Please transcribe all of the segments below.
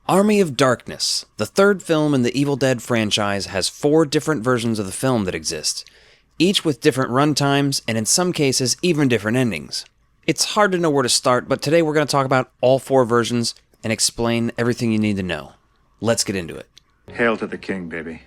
Army of Darkness, the third film in the Evil Dead franchise, has 4 different versions of the film that exist, each with different runtimes and in some cases even different endings. It's hard to know where to start, but today we're going to talk about all 4 versions and explain everything you need to know. Let's get into it. Hail to the king, baby.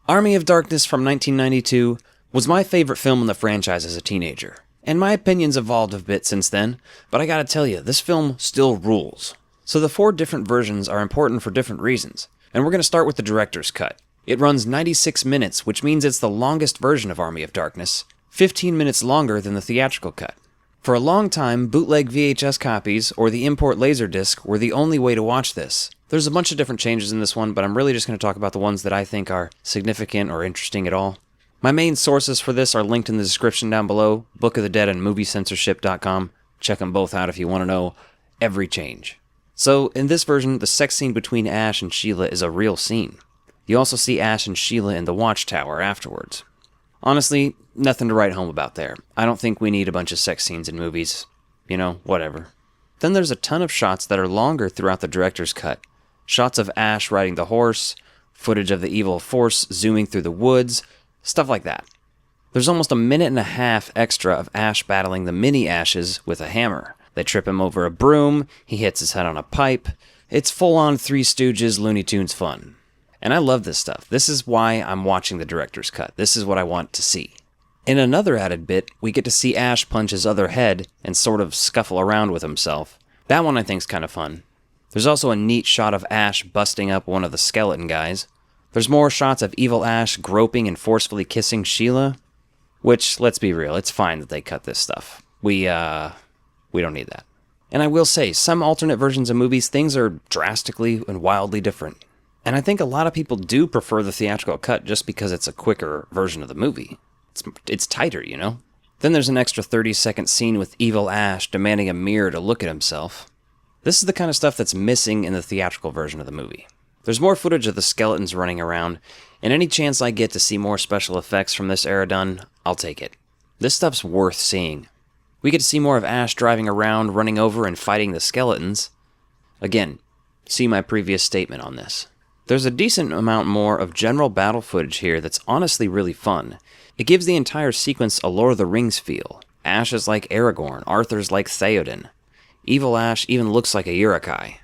Army of Darkness from 1992 was my favorite film in the franchise as a teenager. And my opinions evolved a bit since then, but I gotta tell you, this film still rules. So the 4 different versions are important for different reasons, and we're gonna start with the director's cut. It runs 96 minutes, which means it's the longest version of Army of Darkness, 15 minutes longer than the theatrical cut. For a long time, bootleg VHS copies or the import Laserdisc were the only way to watch this. There's a bunch of different changes in this one, but I'm really just gonna talk about the ones that I think are significant or interesting at all. My main sources for this are linked in the description down below, Book of the Dead and MovieCensorship.com. Check them both out if you want to know every change. So, in this version, the sex scene between Ash and Sheila is a real scene. You also see Ash and Sheila in the watchtower afterwards. Honestly, nothing to write home about there. I don't think we need a bunch of sex scenes in movies. You know, whatever. Then there's a ton of shots that are longer throughout the director's cut. Shots of Ash riding the horse, footage of the evil force zooming through the woods, stuff like that. There's almost a minute and a half extra of Ash battling the mini Ashes with a hammer. They trip him over a broom, he hits his head on a pipe. It's full-on Three Stooges Looney Tunes fun. And I love this stuff. This is why I'm watching the director's cut. This is what I want to see. In another added bit, we get to see Ash punch his other head and sort of scuffle around with himself. That one I think's kind of fun. There's also a neat shot of Ash busting up one of the skeleton guys. There's more shots of evil Ash groping and forcefully kissing Sheila, which, let's be real, it's fine that they cut this stuff. We don't need that. And I will say, some alternate versions of movies, things are drastically and wildly different. And I think a lot of people do prefer the theatrical cut just because it's a quicker version of the movie. It's tighter, you know? Then there's an extra 30-second scene with evil Ash demanding a mirror to look at himself. This is the kind of stuff that's missing in the theatrical version of the movie. There's more footage of the skeletons running around, and any chance I get to see more special effects from this era done, I'll take it. This stuff's worth seeing. We get to see more of Ash driving around, running over and fighting the skeletons. Again, see my previous statement on this. There's a decent amount more of general battle footage here that's honestly really fun. It gives the entire sequence a Lord of the Rings feel. Ash is like Aragorn, Arthur's like Theoden. Evil Ash even looks like a Uruk-hai.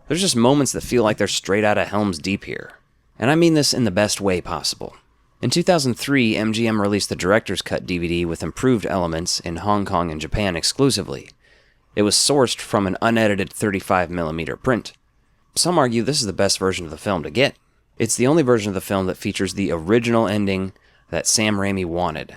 There's just moments that feel like they're straight out of Helm's Deep here. And I mean this in the best way possible. In 2003, MGM released the Director's Cut DVD with improved elements in Hong Kong and Japan exclusively. It was sourced from an unedited 35mm print. Some argue this is the best version of the film to get. It's the only version of the film that features the original ending that Sam Raimi wanted.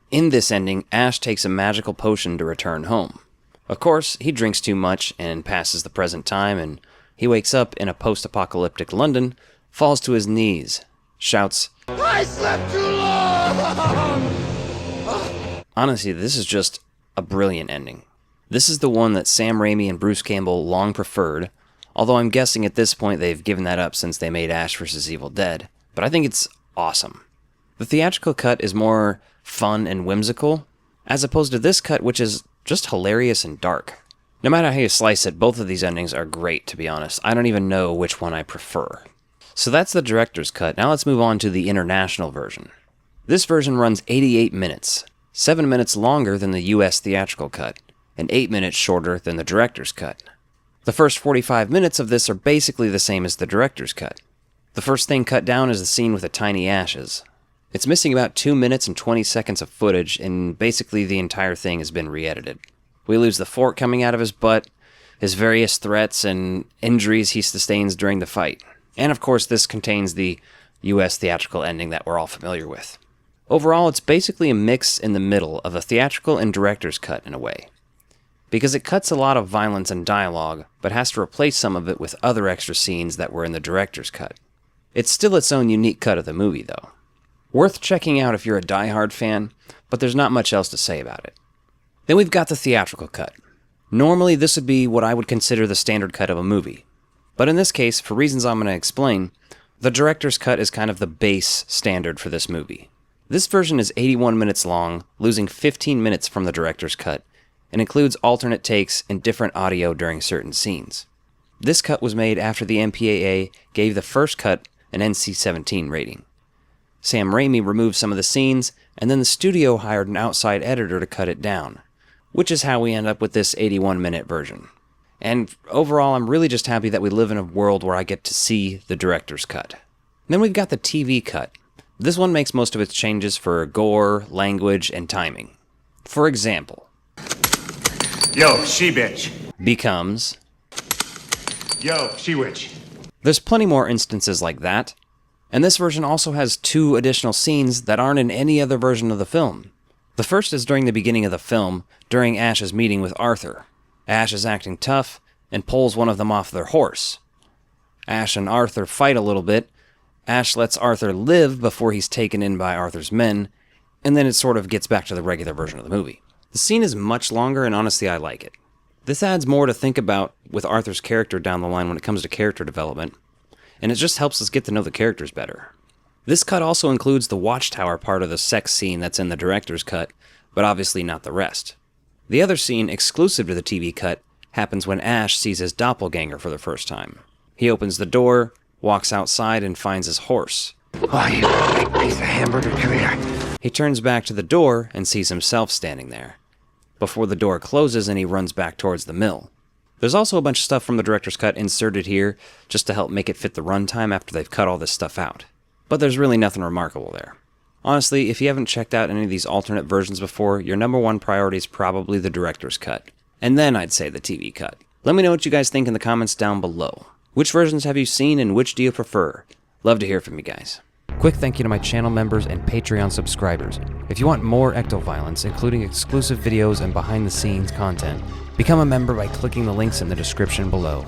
In this ending, Ash takes a magical potion to return home. Of course, he drinks too much and passes the present time, and he wakes up in a post-apocalyptic London, falls to his knees, shouts, "I slept too long!" Honestly, this is just a brilliant ending. This is the one that Sam Raimi and Bruce Campbell long preferred, although I'm guessing at this point they've given that up since they made Ash vs. Evil Dead, but I think it's awesome. The theatrical cut is more fun and whimsical, as opposed to this cut, which is just hilarious and dark. No matter how you slice it, both of these endings are great, to be honest. I don't even know which one I prefer. So that's the director's cut. Now let's move on to the international version. This version runs 88 minutes, 7 minutes longer than the US theatrical cut, and 8 minutes shorter than the director's cut. The first 45 minutes of this are basically the same as the director's cut. The first thing cut down is the scene with the tiny Ashes. It's missing about 2 minutes and 20 seconds of footage, and basically the entire thing has been re-edited. We lose the fork coming out of his butt, his various threats and injuries he sustains during the fight. And of course, this contains the US theatrical ending that we're all familiar with. Overall, it's basically a mix in the middle of a theatrical and director's cut in a way. Because it cuts a lot of violence and dialogue, but has to replace some of it with other extra scenes that were in the director's cut. It's still its own unique cut of the movie, though. Worth checking out if you're a die-hard fan, but there's not much else to say about it. Then we've got the theatrical cut. Normally, this would be what I would consider the standard cut of a movie. But in this case, for reasons I'm going to explain, the director's cut is kind of the base standard for this movie. This version is 81 minutes long, losing 15 minutes from the director's cut, and includes alternate takes and different audio during certain scenes. This cut was made after the MPAA gave the first cut an NC-17 rating. Sam Raimi removed some of the scenes, and then the studio hired an outside editor to cut it down, which is how we end up with this 81-minute version. And overall, I'm really just happy that we live in a world where I get to see the director's cut. Then we've got the TV cut. This one makes most of its changes for gore, language, and timing. For example, Yo, she bitch. becomes... Yo, she witch. There's plenty more instances like that, and this version also has 2 additional scenes that aren't in any other version of the film. The first is during the beginning of the film, during Ash's meeting with Arthur. Ash is acting tough and pulls one of them off their horse. Ash and Arthur fight a little bit. Ash lets Arthur live before he's taken in by Arthur's men, and then it sort of gets back to the regular version of the movie. The scene is much longer, and honestly, I like it. This adds more to think about with Arthur's character down the line when it comes to character development, and it just helps us get to know the characters better. This cut also includes the watchtower part of the sex scene that's in the director's cut, but obviously not the rest. The other scene, exclusive to the TV cut, happens when Ash sees his doppelganger for the first time. He opens the door, walks outside, and finds his horse. Oh, you big piece of hamburger, come here. He turns back to the door and sees himself standing there, before the door closes and he runs back towards the mill. There's also a bunch of stuff from the director's cut inserted here just to help make it fit the runtime after they've cut all this stuff out. But there's really nothing remarkable there. Honestly, if you haven't checked out any of these alternate versions before, your number one priority is probably the director's cut. And then I'd say the TV cut. Let me know what you guys think in the comments down below. Which versions have you seen and which do you prefer? Love to hear from you guys. Quick thank you to my channel members and Patreon subscribers. If you want more ecto-violence, including exclusive videos and behind-the-scenes content, become a member by clicking the links in the description below.